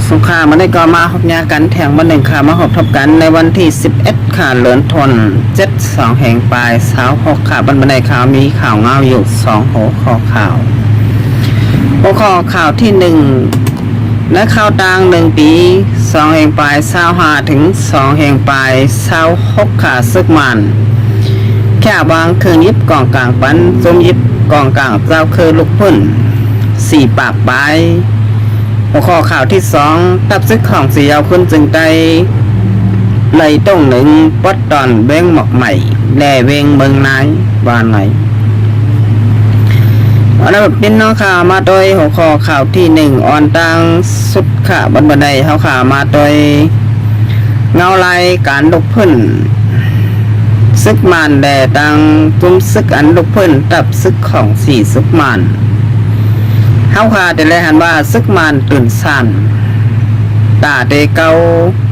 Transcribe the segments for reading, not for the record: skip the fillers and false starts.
สุขามาได้ก็มาหอบยากันแทงวันหนึ่งค่ะมาหอบทบกันในวันที่11ค่ะเหลือนทน72แห่งปลายสาว6ค่ะบันไดข่าวมีข่าวเงาอยู่2หัวข้อข่าวหัวข้อข่าวที่1และข่าวต่าง1ปี2แห่งปลาย25ถึง2แห่งปลาย26ค่ะซึกมันแค่วางคืนยิบกองกลางปันจมยิบกองกลางเจ้าคือลูกพุ่น4ปากปลายหัวข้อข่าวที่2ตับซึกของสียาวคุณจึงได้ไล่ต้งหนึ่งปัดตอนเบ้งหมอกใหม่แล่เวงเมืองนายบ้านไหนแล้วเป็นน้องข่าวมาโดยหัวข้อข่าวที่1อ่อนตังสุดข่าบันไดเขาข่าวมาโดยเงาลายการลุกพื้นซึกมันแด่ตังตุ้มซึกอันลุกพื้นตับซึกของสี่ซึกมันเฮาค่ะแต่แลหันว่าซึกมันตื่นสั่นตาเตเกา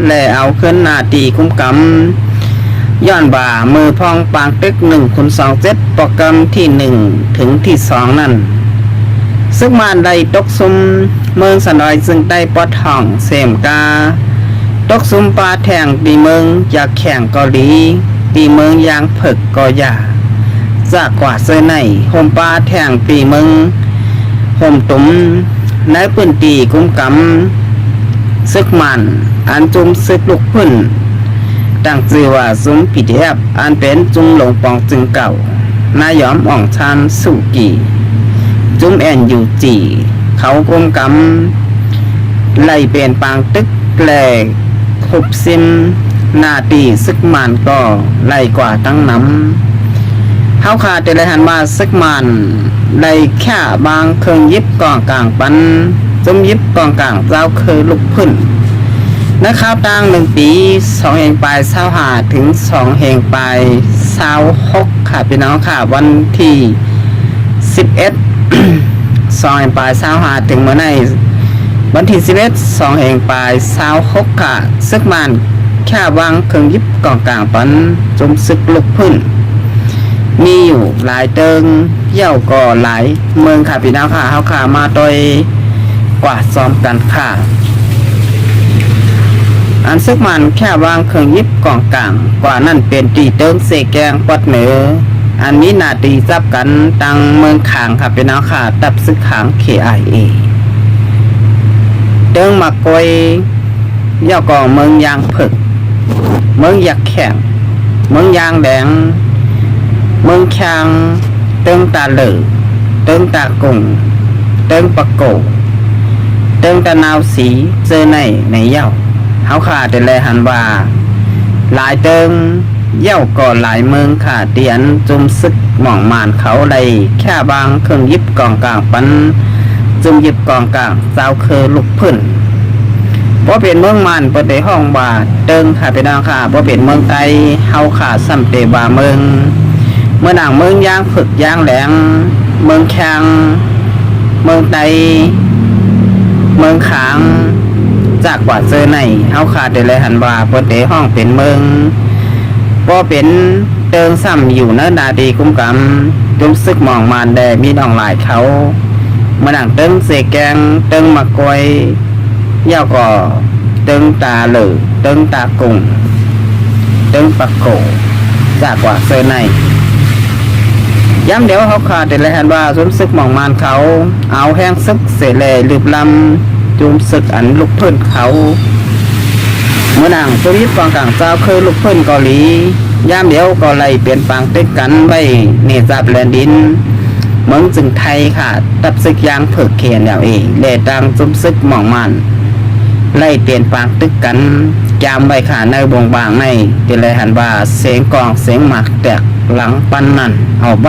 แลเอาขึ้นหน้าตีคุ้มกำย้อนบ่ามือพองปางตึก1x27โปรแกรมที่1ถึงที่2นั่นซึกมันได้ตกซุมเมืองสนอยซึ่งได้ปอดห้องเสมกาตกซุมปลาแทงตีเมืองจากแข่งเกาหลีตีเมืองยางผึกกอยาจากกว่าเสื้อในห่มปลาแทงตีเมืองห่มตุ้มในพื้นตีกุ้มกำซึกมันอันจุมซึกลูกพื้นตั้งชื่อว่าซุมปีเดียบอันเป็นจุงหลงปองจึงเก่านายอมอ่องชันสุกีจุมแอนอยู่จีเขากุ้มกำไล่เป็นปางตึกแหลกขุบซิมนาตีซึกมันก็ไล่กว่าตั้งน้ำเฮาขาดแต่ละหันมาซึกมันไล่แค่บางเครื่องยิบกองกลางปันจมยิบกองกลางเจ้าคือลูกพื้นนะครับตั้ง1ปี2แห่งปลาย25ถึง2แห่งปลาย26ค่ะพี่น้องค่ะวันที่11 2แห่งปลาย25ถึงเมื่อไหร่วันที่11 2แห่งปลาย26ค่ะซึกมันแค่วางเครื่องยิบกองกลางปันจมซึกลูกพื้นมีอยู่หลายเติงเย่าก่อหลายเมืองค่ะพี่น้องค่ะเฮาขามาโดยกว่าซ้อมกันค่ะอันซึกมันแค่วางเครื่องยิบกองกลางกว่านั่นเป็นตีเติงเสแกงปัดเหนืออันมีนาตีจับกันตังเมืองขางค่ะพี่น้องค่ะตับซึกขาง KIA เติงมากอยเย่าก่อเมืองยางผึกเมืองยักแข็งเมืองยางแดงเมืองคางเติงตาเหลือเติงตากุ่งเติงปะโกเติงตะนาวสีเจอในเย่าเฮาขาแต่แลหันว่าหลายเติงเย่าก่อหลายเมืองขาเตียนจุมซึกหม่องมานเขาไดแค่บางเครื่องยิบกองกลางปันจุมยิบกองกลางเจ้าคือลูกพื้นบ่เป็นเมืองมันบ่ได้ห้องบาเติงค่ะพี่น้องค่ะบ่เป็นเมืองไกลเฮาขาซ้ำเตว่าเมืองเมื่อหนังเมืองยางฝึกยางแหลงเมืองแข็งเมืองไตเมืองขางจากกว่าเจอในเฮาขาดได้เลยหันว่าบ่ได้ห้องเป็นเมืองบ่เป็นเติงซ้ำอยู่เนื้อนาดีกุ้มกำจุมซึกมองมานแดมีน้องหลายเขาเมื่อหนังเติงเสแกงเติงมะกอยเย่าก่อเติงตาเหลือเติงตากุ่งเติงปะโกจากกว่าเจอในย้ำเดี๋ยวเขาขาดแต่ละหันว่าจุมซึกหม่องมานเขาเอาแห้งซึกเสแลลืบลำจุมซึกอันลูกพื้นเขาเมื่อหนังจุมยิบกองกลางเจ้าคือลูกพื้นเกาหลีย้ำเดี๋ยวก็ไล่เปลี่ยนปางติดกันไว้เนจับแลนดินเมืองจึงไทยค่ะตับซึกยางเผือกเขียนแล้วเองเลตังจุมซึกหม่องมานไล่เปลี่ยนปางตึกกันจามใบขาในวงบางในแต่ละหันว่าเสียงกองเสียงหมักแตกหลังปันนั่นเอาใบ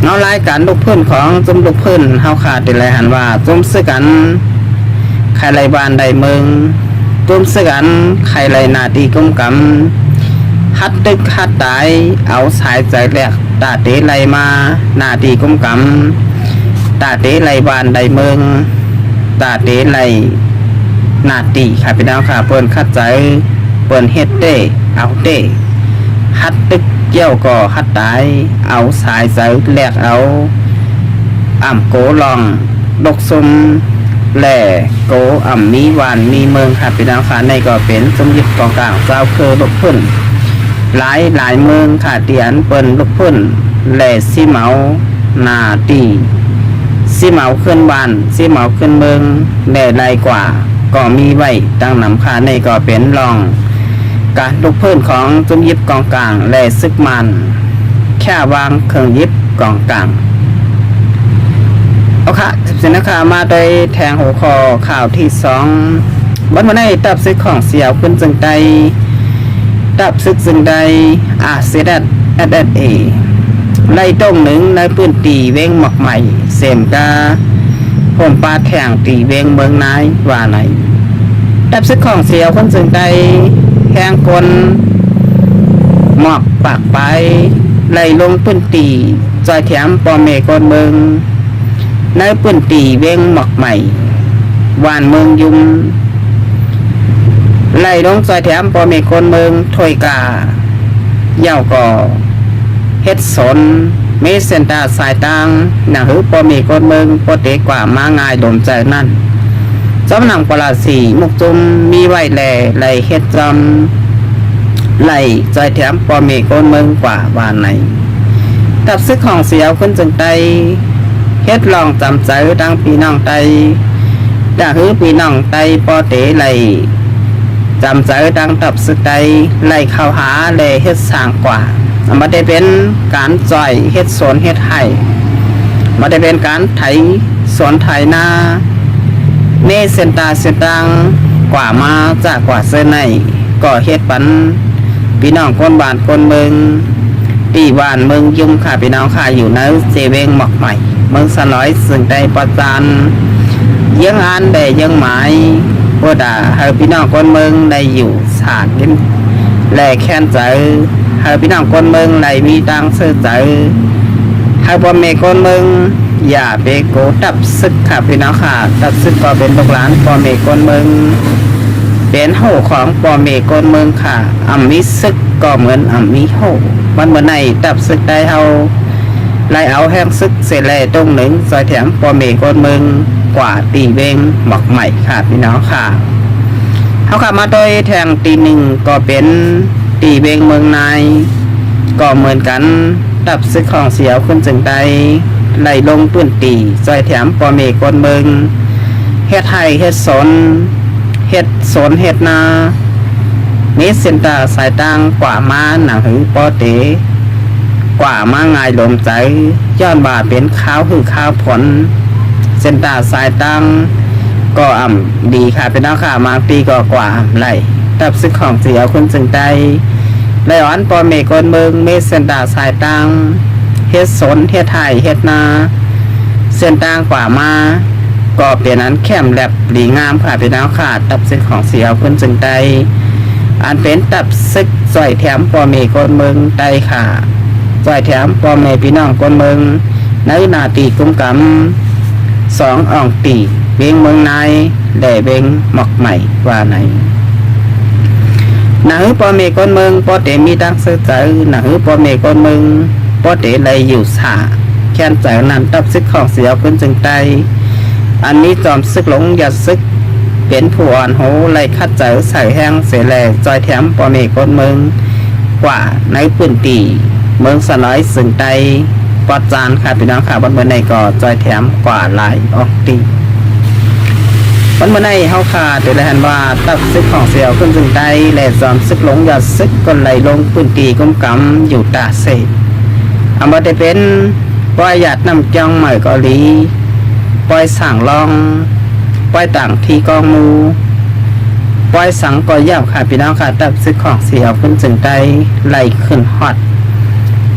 เงาลายการลูกพื้นของจุมลูกพื้นเฮาขาดแต่ละหันว่าจุมซึกันใครไรบ้านใดเมืองจุมซึกันใครไรนาตีกุ้มกำฮัดตึกฮัดตายเอาสายใจแหลกตาเตไรมานาตีกุ้มกำตาเตไรบ้านใดเมืองตาเตไรนาตีค่ะพี่น้องค่ะเปิ้นคัดใจเปิ้นเฮ็ดเต้เอาเต้ฮัดตึกเกี่ยวก่อฮัดตายเอาสายใจแหลกเอาอ่ำโกลองดกซุม แหล่โกมีหวานมีเมืองค่ะพี่น้องค่ะในก็เป็นสมยิบกองกลางเจ้าคือลูกพุ่นหลายเมืองค่ะเตียนเปิ้นลูกพุ่นแหล่ซีเหมานาตีซีเหมาขึ้นบ้านซีเหมาขึ้นเมืองแหล่ไรกว่าก็มีไว้ตั้งนำค่ะในก็เป็นรองการลูกพุ่นของสมยิบกองกลางแหล่ซึกมันแค่วางเครื่องยิบกองกลางเอาค่ะสินะคะมาโดยแทงหัวคอข่าวที่2วันวันนี้ตับซึกของเสียวขึ้นจึงใดตับซึกจึงใดเซดัดเอไล่ต้งหนึ่งในปืนตีเว้งหมอกใหม่เสมกาผมปลาแข่งตีเว้งเมืองนายว่าไหนตับซึกของเสียวขึ้นจึงใดแข่งคนหมอกปากไปไล่ลงปืนตีจอยแถมปอเมกอนเมืองในปืนตีเว้งหมอกใหม่วานเมืองยุมไล่ลงซอยแถมปอเมคนเมืองถอยกาเย่าก่อเฮ็ดสนเมเซนตาสายตังหนังหือปอเมคนเมืองปอเตกว่ามาง่ายดมใจนั่นจำหนังปลาสีมุกจุมมีไว้แหล่ไล่เฮ็ดจำไล่ซอยแถมปอเมคนเมืองกว่าบ้านไหนตับซึกของเสียวขึ้นจึงไตเฮ็ดลองจำใจดังพี่น้องไตด่าหือพี่น้องไตปอเตไล่จำใจดังตับสึกไตไล่เข้าหาเลยเฮ็ดสร้างกว่ามาได้เป็นการจ่อยเฮ็ดสวนเฮ็ดไห่มาได้เป็นการไถสวนไถนาเนเซนตาเซตังกว่ามาจากกว่าเส้นในก็เฮ็ดปันพี่น้องคนบ้านคนเมืองตีบ้านเมืองยุ่มค่ะพี่น้องค่ะอยู่ในเซเวงหมอกใหม่เมืองสลอยซึ่งได้ประจานยังอันได้ยังหมายว่าด่าให้พี่น้องคนเมืองได้อยู่สาดกินแลแค้นใจให้พี่น้องคนเมืองได้มีตังซื้อใจให้พ่อแม่คนเมืองอย่าไปโกตับซึกค่ะพี่น้องค่ะตับซึกก็เป็นลูกหลานพ่อแม่คนเมืองเป็นโหของพ่อแม่คนเมืองค่ะมีซึกก็เหมือนมีโหมันเมื่อไหร่ตับซึกได้เอาไล่เอาแห้งซึกเสร็จแล้วตรงหนึ่งซอยแถมพ่อแม่คนเมืองกว่าตีเวงหมอกใหม่ค่ะพี่น้องค่ะเขาขับมาโดยแทงตีหนึ่งก็เป็นตีเวงเมืองนายก็เหมือนกันตับซึกของเสียวขึ้นจึงใดไล่ลงปื้นตีซอยแถมปอเมกนเมืองเฮ็ดไห่เฮ็ดสนเฮ็ดนาเมสเซนตาสายตังกว่ามาหนังหือปอเตกว่ามาง่ายลมใจย้อนบาเป็นข้าวหือข้าวผลเส้นตาสายตังก็ดีค่ะเป็นน้องค่ะมาปีก็กว่าไหลตับซึกของเสียวคนจึงใจไลออนปอเมกนเมืองเมเส้นตาสายตังเฮ็ดสนเฮ็ดไทยเฮ็ดนาเส้นตังกว่ามาก็เป็นนั้นแคมแลบหลีงามค่ะเป็นน้องค่ะตับซึกของเสียวคนจึงใจอันเป็นตับซึกซอยแถมปอเมกนเมืองใจค่ะซอยแถมปอเมพี่น้องคนเมืองในนาตีกุ้มกำ2อ่องตีเบียงเมืองนายแด่เบียงหมอกใหม่ว่าไหนหนังปอเมกนเมืองปอเตมีดังซื้อใจหนังปอเมกนเมืองปอเตเลยอยู่สาแค้นใจนั้นตับซึกของเสียวขึ้นจึงใจอันนี้จอมซึกหลงอย่าซึกเป็นผู้อ่อนโหไล่คัดใจใส่แห้งเสแลจอยแถมปอเมกนเมืองกว่าในปืนตีเมืองสลายสึงใจปอดจานค่ะพี่น้องค่ะบนเมืองในก็จอยแถมกว่าหลายออกตีวันเมื่อในเฮาขาดแต่ละหันว่าตับซึกของเสียวขึ้นจึงได้และจอมซึกหลงยอดซึกก็ไหลลงปืนตีก้มกำอยู่ตาเสดมาได้เป็นปล่อยหยาดน้ำจ้องใหม่เกาหลีปล่อยสั่งลองปล่อยต่างทีกองมูปล่อยสังก็ยาวค่ะพี่น้องค่ะตับซึกของเสียวขึ้นจึงได้ไหลขึ้นฮอด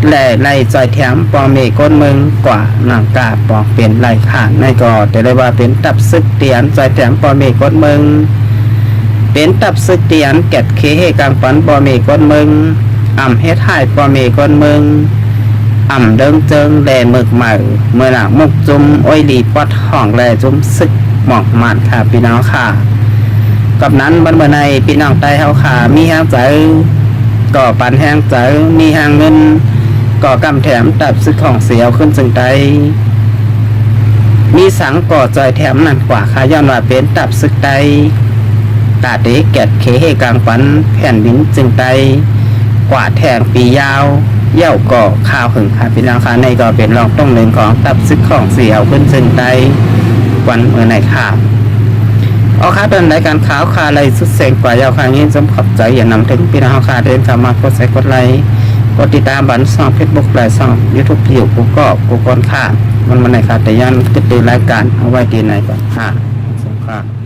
และไล่จอยแถมปอเมก้นเมืองกว่านางกาปอกเป็นไล่ขาดในก็แต่ได้ว่าเป็นตับซึกเตียนจอยแถมปอเมก้นเมืองเป็นตับซึกเตียนแกดเคเฮกลางปันปอเมก้นเมืองเฮ็ดหายปอเมก้นเมืองเดิงเจิงแลหมึกใหม่เมื่อหนักมุกจุมอ้อยลีปอดห้องแลจุมซึกหมอกมันค่ะพี่น้องค่ะกับนั้นบันเมื่อในพี่น้องใต้เฮาขามีแห้งใจก่อปันแห้งใจมีแห้งเงินก่อกำแถมตับซึกของเสียวขึ้นจึงไต มีสังก่อจอยแถมนั่นกว่าขาย้อนว่าเป็นตับซึกไตตาเด็กแกดเขเฮกลางฝันแผ่นดินจึงไตกว่าแทงปียาวเย่าก่อข้าวหึงค่ะพี่น้องค่ะในก็เป็นรองต้องเล่นของตับซึกของเสียวขึ้นจึงไตวันเมื่อไหนข่าวเอาค่าเป็นรายการข่าวค่าอะไรสุดเสียงกว่ายาวค่านี้จมขอบใจอย่านำถึงพี่น้องค่ะเดินเข้ามากดใส่กดไลค์กดติดตามบันช่องเฟซบุ๊กไลน์ช่องยูทูบผิวกูก็กูกอนค่ะมันในค่ะแต่ยันติดตีรายการเอาไว้ดีไหนก่อนค่ะสงค่ะ